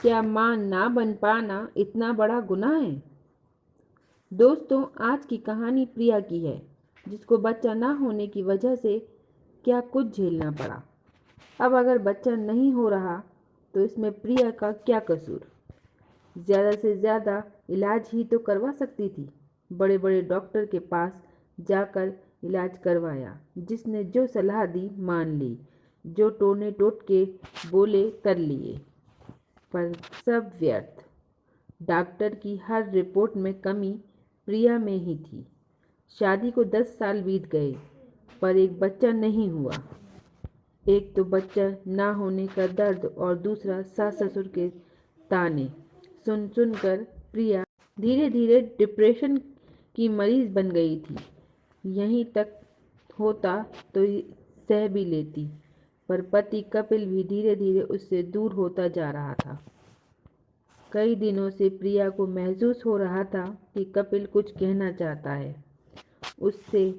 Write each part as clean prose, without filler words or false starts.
क्या माँ ना बन पाना इतना बड़ा गुनाह है? दोस्तों, आज की कहानी प्रिया की है, जिसको बच्चा ना होने की वजह से क्या कुछ झेलना पड़ा। अब अगर बच्चा नहीं हो रहा तो इसमें प्रिया का क्या कसूर? ज़्यादा से ज़्यादा इलाज ही तो करवा सकती थी। बड़े बड़े डॉक्टर के पास जाकर इलाज करवाया, जिसने जो सलाह दी मान ली, जो टोने टोटके बोले कर लिए, पर सब व्यर्थ। डॉक्टर की हर रिपोर्ट में कमी प्रिया में ही थी। शादी को 10 साल बीत गए, पर एक बच्चा नहीं हुआ। एक तो बच्चा ना होने का दर्द और दूसरा सास ससुर के ताने सुन सुनकर प्रिया धीरे धीरे डिप्रेशन की मरीज बन गई थी। यहीं तक होता तो सह भी लेती, पर पति कपिल भी धीरे धीरे उससे दूर होता जा रहा था। कई दिनों से प्रिया को महसूस हो रहा था कि कपिल कुछ कहना चाहता है उससे,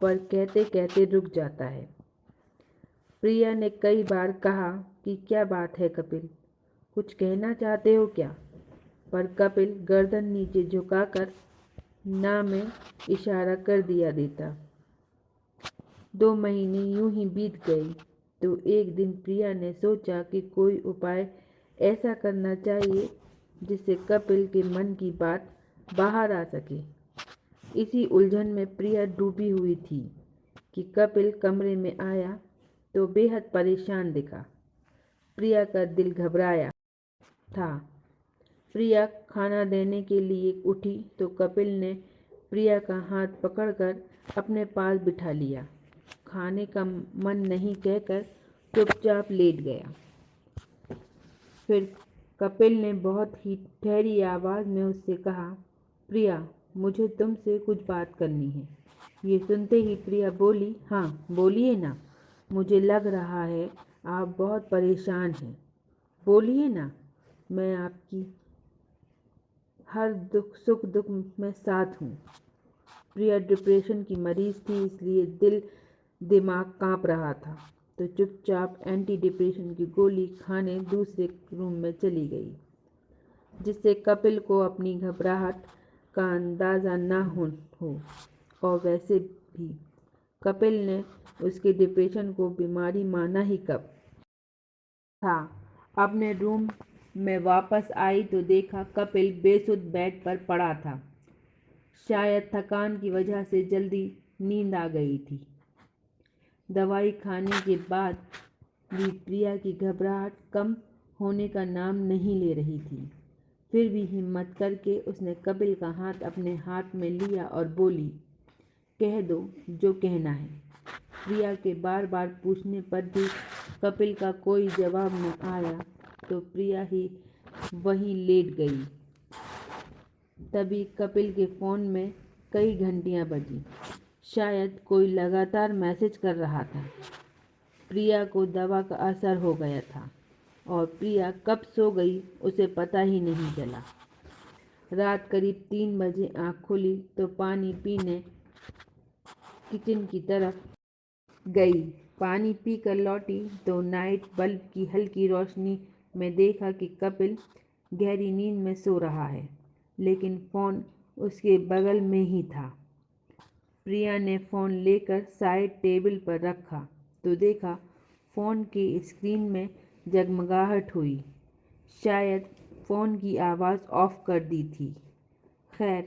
पर कहते कहते रुक जाता है। प्रिया ने कई बार कहा कि क्या बात है कपिल, कुछ कहना चाहते हो क्या? पर कपिल गर्दन नीचे झुकाकर ना में इशारा कर दिया देता। 2 महीने यूं ही बीत गए तो एक दिन प्रिया ने सोचा कि कोई उपाय ऐसा करना चाहिए जिससे कपिल के मन की बात बाहर आ सके। इसी उलझन में प्रिया डूबी हुई थी कि कपिल कमरे में आया तो बेहद परेशान दिखा। प्रिया का दिल घबराया था। प्रिया खाना देने के लिए उठी तो कपिल ने प्रिया का हाथ पकड़कर अपने पास बिठा लिया। खाने का मन नहीं कहकर चुपचाप लेट गया। फिर कपिल ने बहुत ही ठहरी आवाज़ में उससे कहा, प्रिया, मुझे तुमसे कुछ बात करनी है। ये सुनते ही प्रिया बोली, हाँ बोलिए ना, मुझे लग रहा है आप बहुत परेशान हैं। बोलिए ना, मैं आपकी हर सुख दुख में साथ हूँ। प्रिया डिप्रेशन की मरीज थी, इसलिए दिल दिमाग कांप रहा था, तो चुपचाप एंटी डिप्रेशन की गोली खाने दूसरे रूम में चली गई, जिससे कपिल को अपनी घबराहट का अंदाज़ा न हो। और वैसे भी कपिल ने उसके डिप्रेशन को बीमारी माना ही कब था। अपने रूम में वापस आई तो देखा कपिल बेसुध बेड पर पड़ा था। शायद थकान की वजह से जल्दी नींद आ गई थी। दवाई खाने के बाद भी प्रिया की घबराहट कम होने का नाम नहीं ले रही थी। फिर भी हिम्मत करके उसने कपिल का हाथ अपने हाथ में लिया और बोली, कह दो जो कहना है। प्रिया के बार बार पूछने पर भी कपिल का कोई जवाब न आया तो प्रिया ही वहीं लेट गई। तभी कपिल के फ़ोन में कई घंटियां बजीं। शायद कोई लगातार मैसेज कर रहा था। प्रिया को दवा का असर हो गया था और प्रिया कब सो गई उसे पता ही नहीं चला। रात करीब 3 बजे आँख खुली तो पानी पीने किचन की तरफ गई। पानी पीकर लौटी तो नाइट बल्ब की हल्की रोशनी में देखा कि कपिल गहरी नींद में सो रहा है, लेकिन फ़ोन उसके बगल में ही था। प्रिया ने फ़ोन लेकर साइड टेबल पर रखा तो देखा फ़ोन की स्क्रीन में जगमगाहट हुई। शायद फ़ोन की आवाज़ ऑफ कर दी थी। खैर,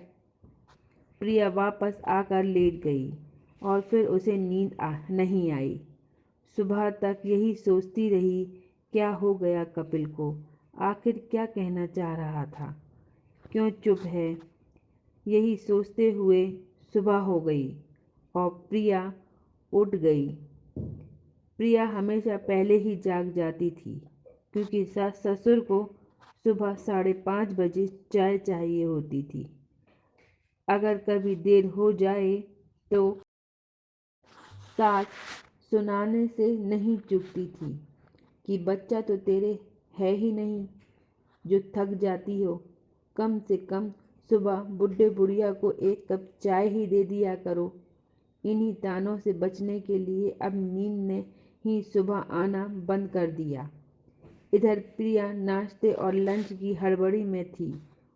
प्रिया वापस आकर लेट गई और फिर उसे नींद नहीं आई। सुबह तक यही सोचती रही, क्या हो गया कपिल को? आखिर क्या कहना चाह रहा था? क्यों चुप है? यही सोचते हुए सुबह हो गई और प्रिया उठ गई। प्रिया हमेशा पहले ही जाग जाती थी, क्योंकि सास ससुर को सुबह 5:30 बजे चाय चाहिए होती थी। अगर कभी देर हो जाए तो सास सुनाने से नहीं चूकती थी कि बच्चा तो तेरे है ही नहीं जो थक जाती हो। कम से कम सुबह बुढ़े बुढ़िया को एक कप चाय ही दे दिया करो। इन्हीं तानों से बचने के लिए अब नींद ने ही सुबह आना बंद कर दिया। इधर प्रिया नाश्ते और लंच की हड़बड़ी में थी,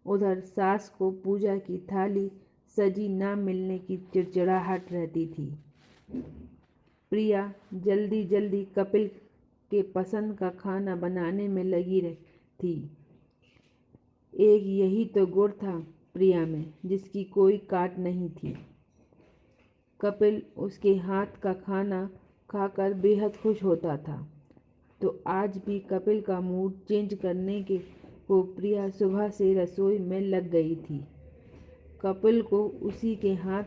उधर सास को पूजा की थाली सजी ना मिलने की चिड़चिड़ाहट रहती थी। प्रिया जल्दी जल्दी कपिल के पसंद का खाना बनाने में लगी थी। एक यही तो गुण था प्रिया में, जिसकी कोई काट नहीं थी। कपिल उसके हाथ का खाना खाकर बेहद खुश होता था, तो आज भी कपिल का मूड चेंज करने के को प्रिया सुबह से रसोई में लग गई थी। कपिल को उसी के हाथ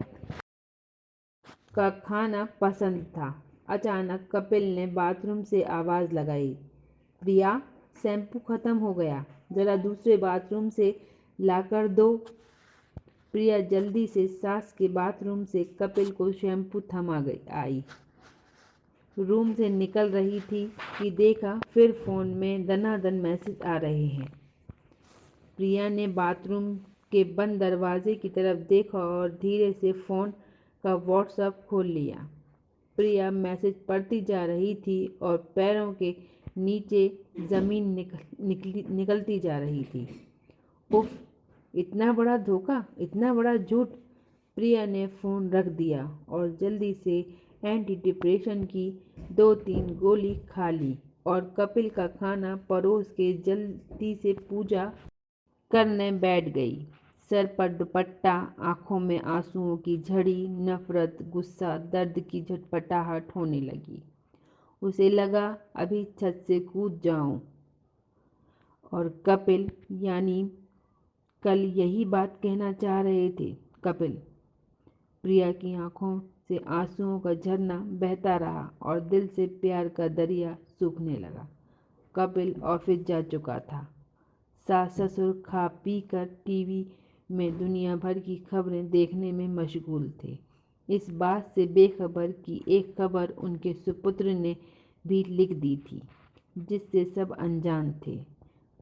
का खाना पसंद था। अचानक कपिल ने बाथरूम से आवाज़ लगाई, प्रिया, शैम्पू खत्म हो गया, ज़रा दूसरे बाथरूम से लाकर दो। प्रिया जल्दी से सास के बाथरूम से कपिल को शैम्पू थमा आई। रूम से निकल रही थी कि देखा फिर फ़ोन में दनादन मैसेज आ रहे हैं। प्रिया ने बाथरूम के बंद दरवाजे की तरफ देखा और धीरे से फ़ोन का व्हाट्सएप खोल लिया। प्रिया मैसेज पढ़ती जा रही थी और पैरों के नीचे ज़मीन निकलती जा रही थी। उफ, इतना बड़ा धोखा, इतना बड़ा झूठ। प्रिया ने फ़ोन रख दिया और जल्दी से एंटी डिप्रेशन की 2-3 गोली खा ली और कपिल का खाना परोस के जल्दी से पूजा करने बैठ गई। सर पर दुपट्टा, आंखों में आंसुओं की झड़ी, नफरत, गुस्सा, दर्द की झटपटाहट होने लगी। उसे लगा अभी छत से कूद जाऊं। और कपिल, यानी कल यही बात कहना चाह रहे थे कपिल। प्रिया की आंखों से आंसुओं का झरना बहता रहा और दिल से प्यार का दरिया सूखने लगा। कपिल ऑफिस जा चुका था। सास ससुर खा पी कर टीवी में दुनिया भर की खबरें देखने में मशगूल थे। इस बात से बेखबर कि एक खबर उनके सुपुत्र ने भी लिख दी थी, जिससे सब अनजान थे।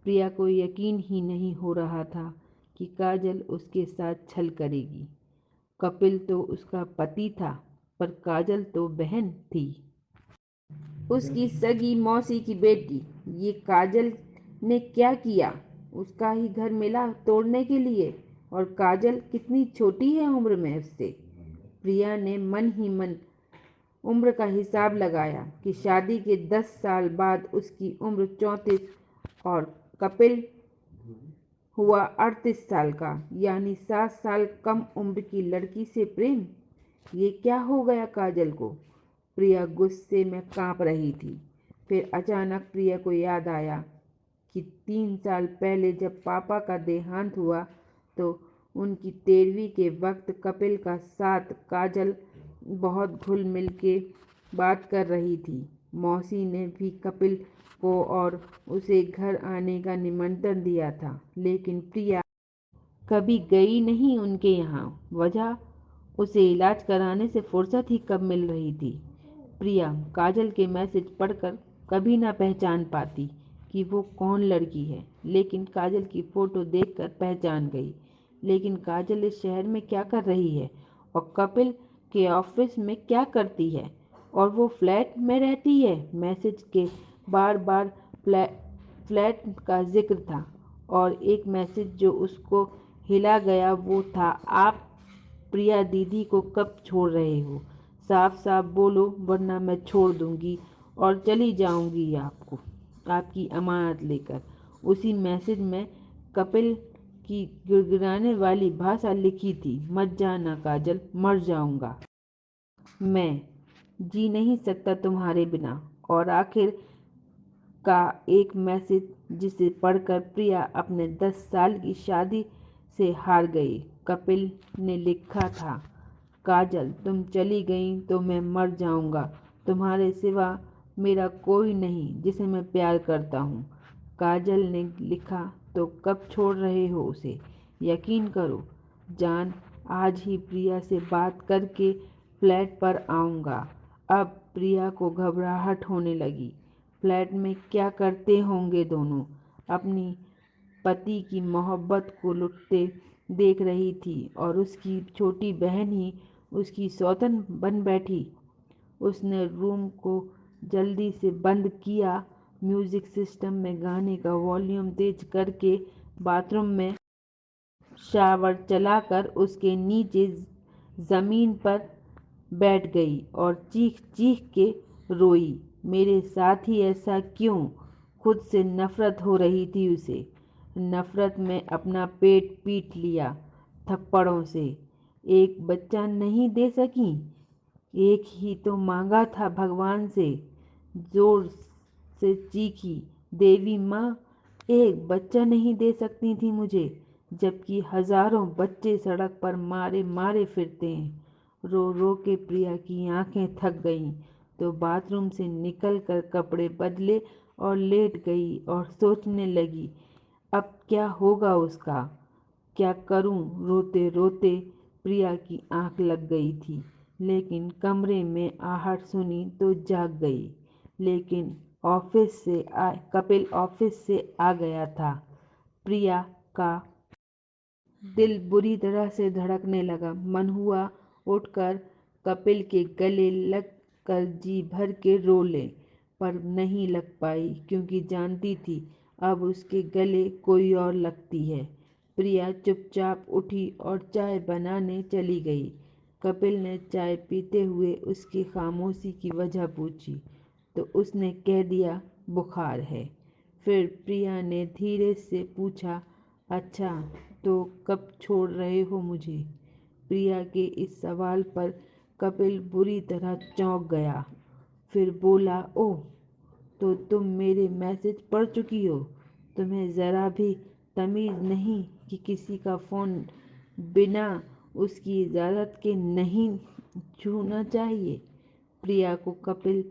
प्रिया को यकीन ही नहीं हो रहा था कि काजल उसके साथ छल करेगी। कपिल तो उसका पति था, पर काजल तो बहन थी, उसकी सगी मौसी की बेटी। ये काजल ने क्या किया? उसका ही घर मिला तोड़ने के लिए, और काजल कितनी छोटी है उम्र में उससे। प्रिया ने मन ही मन उम्र का हिसाब लगाया कि शादी के 10 साल बाद उसकी उम्र 34 और कपिल हुआ 38 साल का, यानी 7 साल कम उम्र की लड़की से प्रेम। ये क्या हो गया काजल को? प्रिया गुस्से में कांप रही थी। फिर अचानक प्रिया को याद आया कि 3 साल पहले जब पापा का देहांत हुआ तो उनकी 13वीं के वक्त कपिल का साथ काजल बहुत घुल मिल के बात कर रही थी। मौसी ने भी कपिल को और उसे घर आने का निमंत्रण दिया था, लेकिन प्रिया कभी गई नहीं उनके यहाँ। वजह, उसे इलाज कराने से फुर्सत ही कब मिल रही थी। प्रिया काजल के मैसेज पढ़कर कभी ना पहचान पाती कि वो कौन लड़की है, लेकिन काजल की फ़ोटो देखकर पहचान गई। लेकिन काजल इस शहर में क्या कर रही है, और कपिल के ऑफिस में क्या करती है, और वो फ्लैट में रहती है। मैसेज के बार बार फ्लैट का जिक्र था, और एक मैसेज जो उसको हिला गया वो था, आप प्रिया दीदी को कब छोड़ रहे हो? साफ साफ बोलो, वरना मैं छोड़ दूंगी और चली जाऊंगी आपकी अमानत लेकर। उसी मैसेज में कपिल की गिड़गिड़ाने वाली भाषा लिखी थी, मत जाना काजल, मर जाऊंगा मैं, जी नहीं सकता तुम्हारे बिना। और आखिर का एक मैसेज जिसे पढ़कर प्रिया अपने 10 साल की शादी से हार गई। कपिल ने लिखा था, काजल तुम चली गई तो मैं मर जाऊंगा, तुम्हारे सिवा मेरा कोई नहीं जिसे मैं प्यार करता हूँ। काजल ने लिखा, तो कब छोड़ रहे हो उसे? यकीन करो जान, आज ही प्रिया से बात करके फ्लैट पर आऊँगा। अब प्रिया को घबराहट होने लगी। फ्लैट में क्या करते होंगे दोनों? अपनी पति की मोहब्बत को लुटते देख रही थी, और उसकी छोटी बहन ही उसकी सौतन बन बैठी। उसने रूम को जल्दी से बंद किया, म्यूजिक सिस्टम में गाने का वॉल्यूम तेज करके बाथरूम में शावर चलाकर उसके नीचे जमीन पर बैठ गई और चीख चीख के रोई। मेरे साथ ही ऐसा क्यों? खुद से नफरत हो रही थी उसे। नफरत में अपना पेट पीट लिया थप्पड़ों से। एक बच्चा नहीं दे सकी? एक ही तो मांगा था भगवान से। जोर से चीखी, देवी माँ, एक बच्चा नहीं दे सकती थी मुझे, जबकि हजारों बच्चे सड़क पर मारे मारे फिरते हैं। रो रो के प्रिया की आंखें थक गईं, तो बाथरूम से निकलकर कपड़े बदले और लेट गई और सोचने लगी, अब क्या होगा उसका, क्या करूं? रोते रोते प्रिया की आंख लग गई थी, लेकिन कमरे में आहट सुनी तो जाग गई। लेकिन कपिल ऑफिस से आ गया था। प्रिया का दिल बुरी तरह से धड़कने लगा। मन हुआ उठकर कपिल के गले लग कर जी भर के रो ले, पर नहीं लग पाई, क्योंकि जानती थी अब उसके गले कोई और लगती है। प्रिया चुपचाप उठी और चाय बनाने चली गई। कपिल ने चाय पीते हुए उसकी खामोशी की वजह पूछी, तो उसने कह दिया, बुखार है। फिर प्रिया ने धीरे से पूछा, अच्छा, तो कब छोड़ रहे हो मुझे? प्रिया के इस सवाल पर कपिल बुरी तरह चौंक गया। फिर बोला, ओह, तो तुम मेरे मैसेज पढ़ चुकी हो। तुम्हें ज़रा भी तमीज़ नहीं कि किसी का फ़ोन बिना उसकी इजाज़त के नहीं छूना चाहिए। प्रिया को कपिल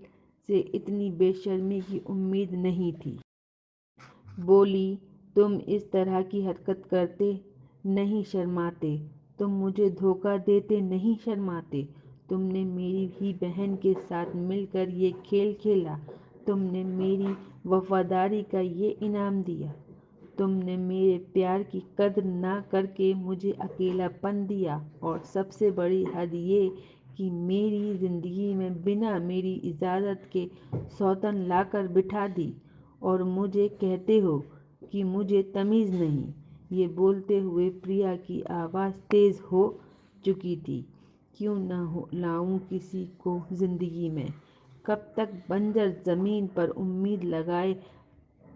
से इतनी बेशर्मी की उम्मीद नहीं थी। बोली, तुम इस तरह की हरकत करते नहीं शर्माते? तुम मुझे धोखा देते नहीं शर्माते? तुमने मेरी ही बहन के साथ मिलकर ये खेल खेला। तुमने मेरी वफादारी का ये इनाम दिया। तुमने मेरे प्यार की कद्र ना करके मुझे अकेलापन दिया, और सबसे बड़ी हद ये कि मेरी ज़िंदगी में बिना मेरी इजाज़त के सौतन लाकर बिठा दी, और मुझे कहते हो कि मुझे तमीज़ नहीं। ये बोलते हुए प्रिया की आवाज़ तेज़ हो चुकी थी। क्यों ना हो लाऊं किसी को ज़िंदगी में? कब तक बंजर ज़मीन पर उम्मीद लगाए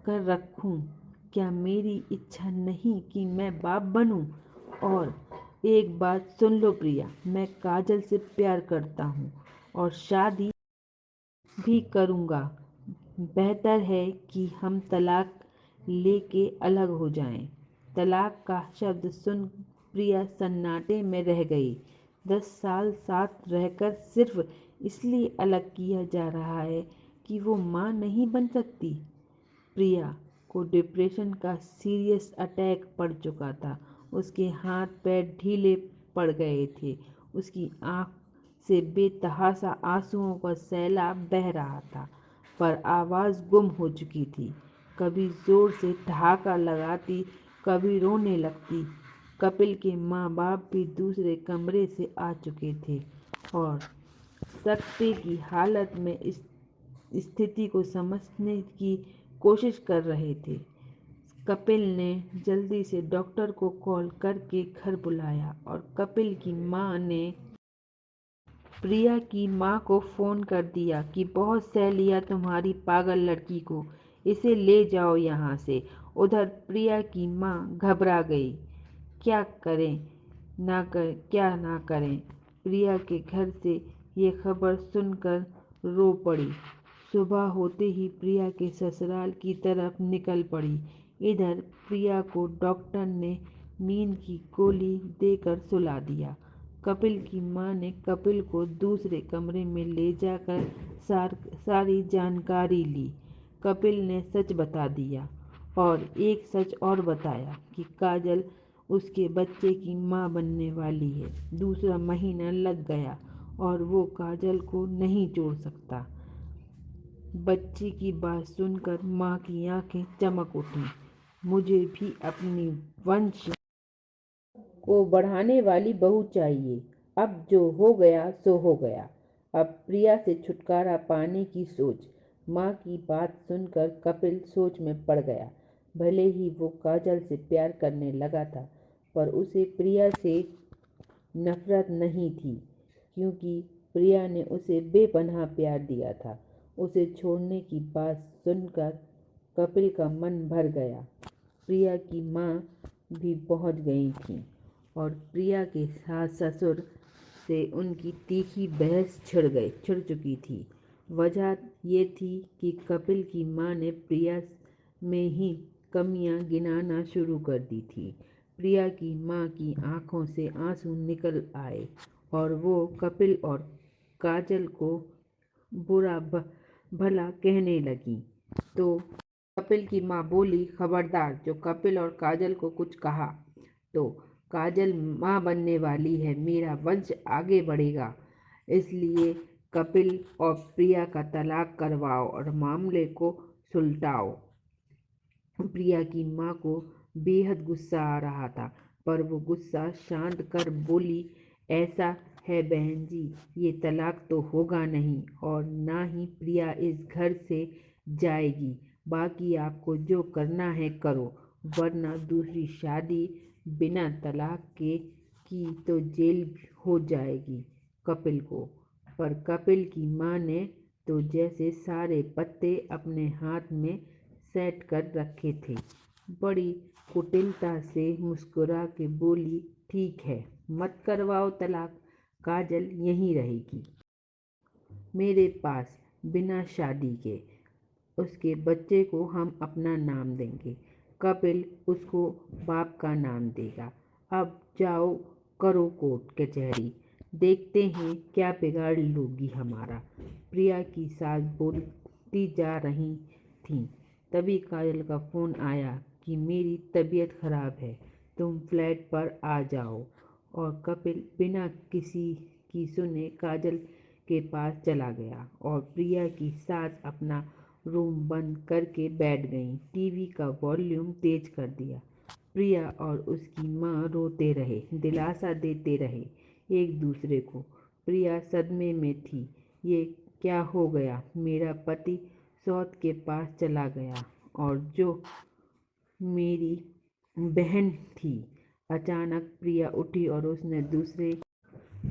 कर रखूं? क्या मेरी इच्छा नहीं कि मैं बाप बनूं? और एक बात सुन लो प्रिया, मैं काजल से प्यार करता हूँ और शादी भी करूँगा। बेहतर है कि हम तलाक लेके अलग हो जाएं। तलाक का शब्द सुन प्रिया सन्नाटे में रह गई। 10 साल साथ रहकर सिर्फ इसलिए अलग किया जा रहा है कि वो माँ नहीं बन सकती। प्रिया को डिप्रेशन का सीरियस अटैक पड़ चुका था। उसके हाथ पैर ढीले पड़ गए थे। उसकी आंख से बेतहाशा आंसुओं का सैलाब बह रहा था, पर आवाज़ गुम हो चुकी थी। कभी जोर से ठहाका लगाती, कभी रोने लगती। कपिल के माँ बाप भी दूसरे कमरे से आ चुके थे और सकते की हालत में इस स्थिति को समझने की कोशिश कर रहे थे। कपिल ने जल्दी से डॉक्टर को कॉल करके घर बुलाया, और कपिल की माँ ने प्रिया की माँ को फ़ोन कर दिया कि बहुत सह लिया तुम्हारी पागल लड़की को, इसे ले जाओ यहाँ से। उधर प्रिया की माँ घबरा गई। क्या करें क्या ना करें। प्रिया के घर से ये खबर सुनकर रो पड़ी। सुबह होते ही प्रिया के ससुराल की तरफ निकल पड़ी। इधर प्रिया को डॉक्टर ने नींद की गोली देकर सुला दिया। कपिल की माँ ने कपिल को दूसरे कमरे में ले जाकर सारी जानकारी ली। कपिल ने सच बता दिया, और एक सच और बताया कि काजल उसके बच्चे की माँ बनने वाली है। दूसरा महीना लग गया और वो काजल को नहीं छोड़ सकता। बच्चे की बात सुनकर माँ की आंखें चमक उठी। मुझे भी अपनी वंश को बढ़ाने वाली बहू चाहिए। अब जो हो गया सो हो गया। अब प्रिया से छुटकारा पाने की सोच। माँ की बात सुनकर कपिल सोच में पड़ गया। भले ही वो काजल से प्यार करने लगा था, पर उसे प्रिया से नफरत नहीं थी, क्योंकि प्रिया ने उसे बेपनाह प्यार दिया था। उसे छोड़ने की बात सुनकर कपिल का मन भर गया। प्रिया की माँ भी पहुंच गई थी और प्रिया के सास ससुर से उनकी तीखी बहस छिड़ चुकी थी। वजह ये थी कि कपिल की माँ ने प्रिया में ही कमियां गिनाना शुरू कर दी थी। प्रिया की माँ की आंखों से आंसू निकल आए और वो कपिल और काजल को बुरा भला कहने लगी। तो कपिल की माँ बोली, खबरदार जो कपिल और काजल को कुछ कहा तो काजल माँ बनने वाली है, मेरा वंश आगे बढ़ेगा। इसलिए कपिल और प्रिया का तलाक करवाओ और मामले को सुलटाओ। प्रिया की माँ को बेहद गुस्सा आ रहा था, पर वो गुस्सा शांत कर बोली, ऐसा है बहन जी, ये तलाक तो होगा नहीं और ना ही प्रिया इस घर से जाएगी। बाकी आपको जो करना है करो, वरना दूसरी शादी बिना तलाक के की तो जेल हो जाएगी कपिल को। पर कपिल की माँ ने तो जैसे सारे पत्ते अपने हाथ में सेट कर रखे थे। बड़ी कुटिलता से मुस्कुरा के बोली, ठीक है, मत करवाओ तलाक, काजल यहीं रहेगी मेरे पास बिना शादी के। उसके बच्चे को हम अपना नाम देंगे, कपिल उसको बाप का नाम देगा। अब जाओ, करो कोर्ट कचहरी, देखते हैं क्या बिगाड़ लोगी हमारा। प्रिया की सास बोलती जा रही थी, तभी काजल का फ़ोन आया कि मेरी तबीयत खराब है, तुम फ्लैट पर आ जाओ। और कपिल बिना किसी की सुने काजल के पास चला गया और प्रिया की सास अपना रूम बंद करके बैठ गई। टीवी का वॉल्यूम तेज कर दिया। प्रिया और उसकी माँ रोते रहे, दिलासा देते रहे एक दूसरे को। प्रिया सदमे में थी। ये क्या हो गया, मेरा पति सौत के पास चला गया और जो मेरी बहन थी। अचानक प्रिया उठी और उसने दूसरे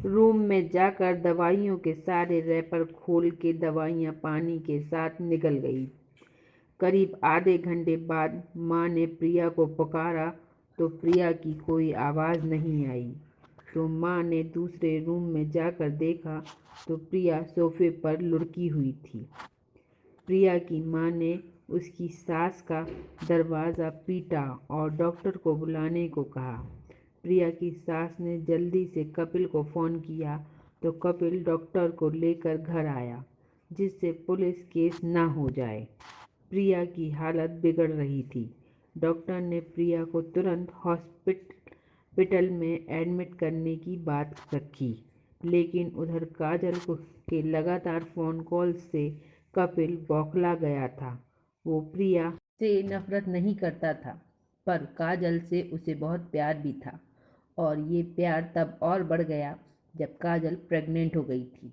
रूम में जाकर दवाइयों के सारे रैपर खोल के दवाइयाँ पानी के साथ निकल गई। करीब आधे घंटे बाद माँ ने प्रिया को पुकारा तो प्रिया की कोई आवाज़ नहीं आई। तो माँ ने दूसरे रूम में जाकर देखा तो प्रिया सोफे पर लुढ़की हुई थी। प्रिया की माँ ने उसकी सास का दरवाज़ा पीटा और डॉक्टर को बुलाने को कहा। प्रिया की सास ने जल्दी से कपिल को फ़ोन किया तो कपिल डॉक्टर को लेकर घर आया, जिससे पुलिस केस ना हो जाए। प्रिया की हालत बिगड़ रही थी। डॉक्टर ने प्रिया को तुरंत हॉस्पिटल में एडमिट करने की बात रखी, लेकिन उधर काजल के लगातार फ़ोन कॉल से कपिल बौखला गया था। वो प्रिया से नफरत नहीं करता था, पर काजल से उसे बहुत प्यार भी था। और ये प्यार तब और बढ़ गया जब काजल प्रेग्नेंट हो गई थी।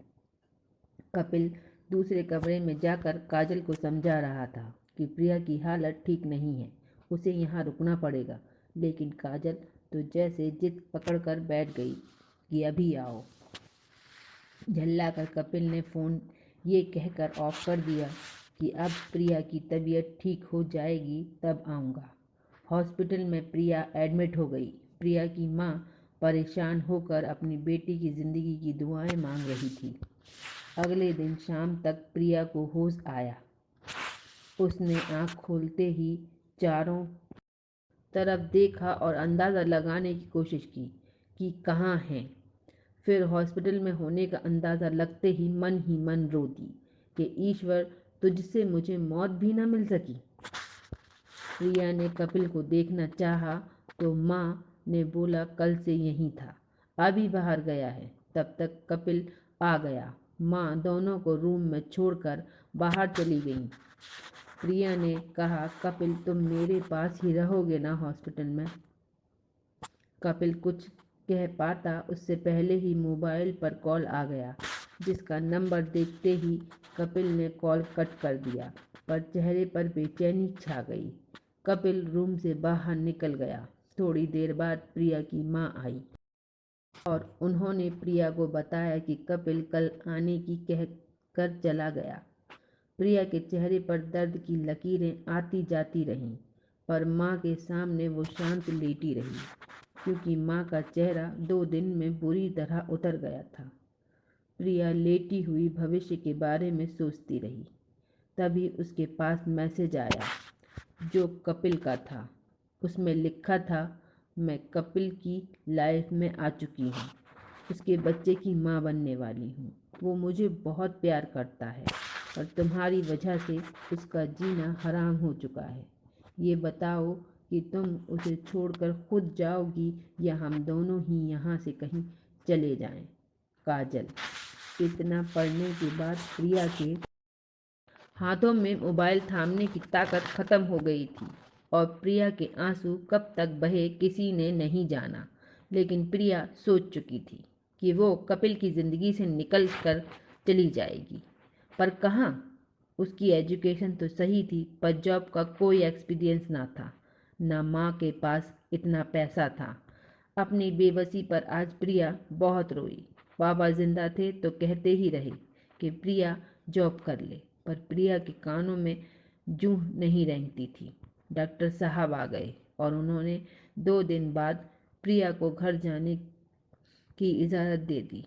कपिल दूसरे कमरे में जाकर काजल को समझा रहा था कि प्रिया की हालत ठीक नहीं है, उसे यहाँ रुकना पड़ेगा। लेकिन काजल तो जैसे जिद पकड़कर बैठ गई कि अभी आओ। झल्लाकर कपिल ने फ़ोन ये कहकर ऑफ कर दिया कि अब प्रिया की तबीयत ठीक हो जाएगी तब आऊँगा। हॉस्पिटल में प्रिया एडमिट हो गई। प्रिया की माँ परेशान होकर अपनी बेटी की ज़िंदगी की दुआएं मांग रही थी। अगले दिन शाम तक प्रिया को होश आया। उसने आँख खोलते ही चारों तरफ देखा और अंदाज़ा लगाने की कोशिश की कि कहाँ हैं। फिर हॉस्पिटल में होने का अंदाज़ा लगते ही मन रो दी कि ईश्वर, तुझसे मुझे मौत भी न मिल सकी। प्रिया ने कपिल को देखना चाहा तो माँ ने बोला कल से यहीं था, अभी बाहर गया है। तब तक कपिल आ गया। माँ दोनों को रूम में छोड़कर बाहर चली गई। प्रिया ने कहा, कपिल तुम मेरे पास ही रहोगे ना हॉस्पिटल में? कपिल कुछ कह पाता उससे पहले ही मोबाइल पर कॉल आ गया। जिसका नंबर देखते ही कपिल ने कॉल कट कर दिया, पर चेहरे पर बेचैनी छा गई। कपिल रूम से बाहर निकल गया। थोड़ी देर बाद प्रिया की माँ आई और उन्होंने प्रिया को बताया कि कपिल कल आने की कह कर चला गया। प्रिया के चेहरे पर दर्द की लकीरें आती जाती रहीं, पर माँ के सामने वो शांत लेटी रही, क्योंकि माँ का चेहरा 2 दिन में बुरी तरह उतर गया था। प्रिया लेटी हुई भविष्य के बारे में सोचती रही। तभी उसके पास मैसेज आया, जो कपिल का था। उसमें लिखा था, मैं कपिल की लाइफ में आ चुकी हूँ, उसके बच्चे की माँ बनने वाली हूँ। वो मुझे बहुत प्यार करता है और तुम्हारी वजह से उसका जीना हराम हो चुका है। ये बताओ कि तुम उसे छोड़कर खुद जाओगी या हम दोनों ही यहाँ से कहीं चले जाएं। काजल। इतना पढ़ने के बाद प्रिया के हाथों में मोबाइल थामने की ताकत खत्म हो गई थी और प्रिया के आंसू कब तक बहे किसी ने नहीं जाना। लेकिन प्रिया सोच चुकी थी कि वो कपिल की ज़िंदगी से निकल कर चली जाएगी। पर कहाँ? उसकी एजुकेशन तो सही थी, पर जॉब का कोई एक्सपीरियंस ना था। ना माँ के पास इतना पैसा था। अपनी बेबसी पर आज प्रिया बहुत रोई। बाबा जिंदा थे तो कहते ही रहे कि प्रिया जॉब कर ले, पर प्रिया के कानों में जूं नहीं रेंगती थी। डॉक्टर साहब आ गए और उन्होंने 2 दिन बाद प्रिया को घर जाने की इजाज़त दे दी।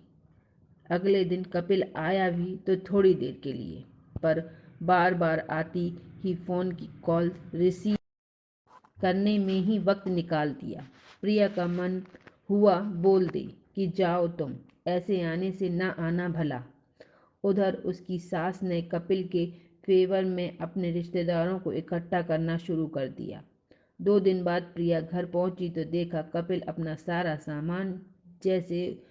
अगले दिन कपिल आया भी तो थोड़ी देर के लिए, पर बार बार आती ही फ़ोन की कॉल रिसीव करने में ही वक्त निकाल दिया। प्रिया का मन हुआ बोल दे कि जाओ तुम, ऐसे आने से ना आना भला। उधर उसकी सास ने कपिल के फेवर में अपने रिश्तेदारों को इकट्ठा करना शुरू कर दिया। 2 दिन बाद प्रिया घर पहुंची तो देखा कपिल अपना सारा सामान, जैसे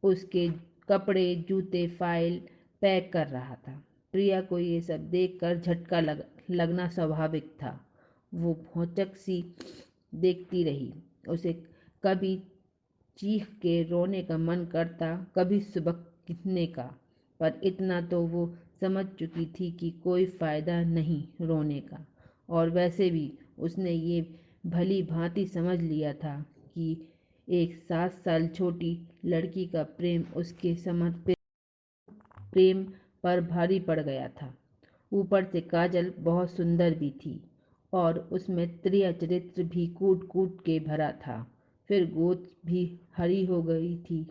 उसके कपड़े, जूते, फाइल पैक कर रहा था। प्रिया को ये सब देखकर झटका लगना स्वाभाविक था। वो भौचक सी देखती रही। उसे कभी चीख के रोने का मन करता, कभी सुबकने का, पर इतना तो वो समझ चुकी थी कि कोई फ़ायदा नहीं रोने का। और वैसे भी उसने ये भली भांति समझ लिया था कि एक 7 साल छोटी लड़की का प्रेम उसके समर्पित प्रेम पर भारी पड़ गया था। ऊपर से काजल बहुत सुंदर भी थी और उसमें त्रिया चरित्र भी कूट कूट के भरा था। फिर गोद भी हरी हो गई थी।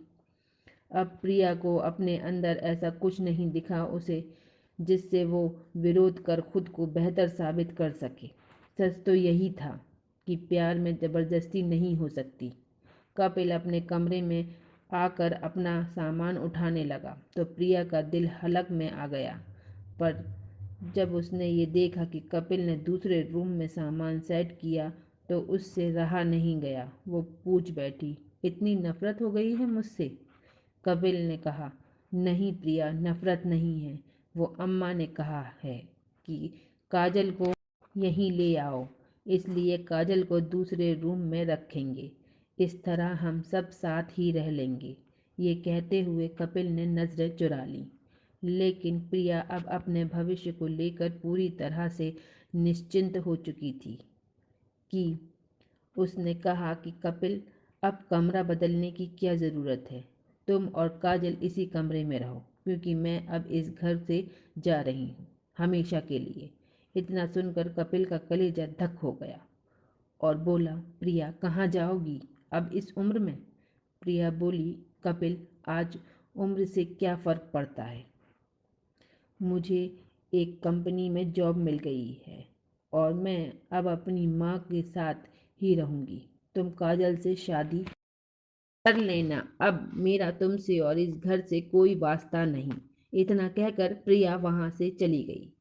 अब प्रिया को अपने अंदर ऐसा कुछ नहीं दिखा उसे जिससे वो विरोध कर खुद को बेहतर साबित कर सके। सच तो यही था कि प्यार में ज़बरदस्ती नहीं हो सकती। कपिल अपने कमरे में आकर अपना सामान उठाने लगा तो प्रिया का दिल हलक में आ गया। पर जब उसने ये देखा कि कपिल ने दूसरे रूम में सामान सेट किया तो उससे रहा नहीं गया। वो पूछ बैठी, इतनी नफरत हो गई है मुझसे? कपिल ने कहा, नहीं प्रिया, नफरत नहीं है। वो अम्मा ने कहा है कि काजल को यहीं ले आओ, इसलिए काजल को दूसरे रूम में रखेंगे। इस तरह हम सब साथ ही रह लेंगे। ये कहते हुए कपिल ने नज़रें चुरा लीं। लेकिन प्रिया अब अपने भविष्य को लेकर पूरी तरह से निश्चिंत हो चुकी थी कि उसने कहा कि कपिल, अब कमरा बदलने की क्या ज़रूरत है? तुम और काजल इसी कमरे में रहो, क्योंकि मैं अब इस घर से जा रही हूँ, हमेशा के लिए। इतना सुनकर कपिल का कलेजा धक हो गया और बोला, प्रिया कहाँ जाओगी अब इस उम्र में? प्रिया बोली, कपिल, आज उम्र से क्या फ़र्क पड़ता है? मुझे एक कंपनी में जॉब मिल गई है और मैं अब अपनी माँ के साथ ही रहूँगी। तुम काजल से शादी कर लेना। अब मेरा तुमसे और इस घर से कोई वास्ता नहीं। इतना कहकर प्रिया वहाँ से चली गई।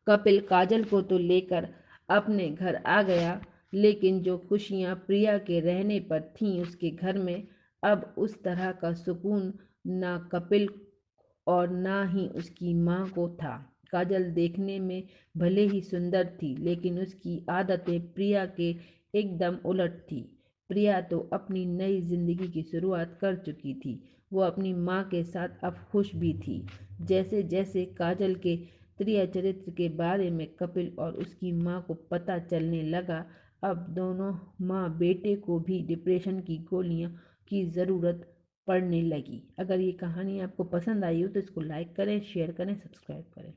कपिल काजल को तो लेकर अपने घर आ गया, लेकिन जो खुशियाँ प्रिया के रहने पर थीं उसके घर में, अब उस तरह का सुकून ना कपिल और ना ही उसकी माँ को था। काजल देखने में भले ही सुंदर थी, लेकिन उसकी आदतें प्रिया के एकदम उलट थी। प्रिया तो अपनी नई जिंदगी की शुरुआत कर चुकी थी वो अपनी माँ के साथ अब खुश भी थी। जैसे जैसे काजल के त्रिया चरित्र के बारे में कपिल और उसकी माँ को पता चलने लगा, अब दोनों माँ बेटे को भी डिप्रेशन की गोलियाँ की ज़रूरत पड़ने लगी। अगर ये कहानी आपको पसंद आई हो तो इसको लाइक करें, शेयर करें, सब्सक्राइब करें।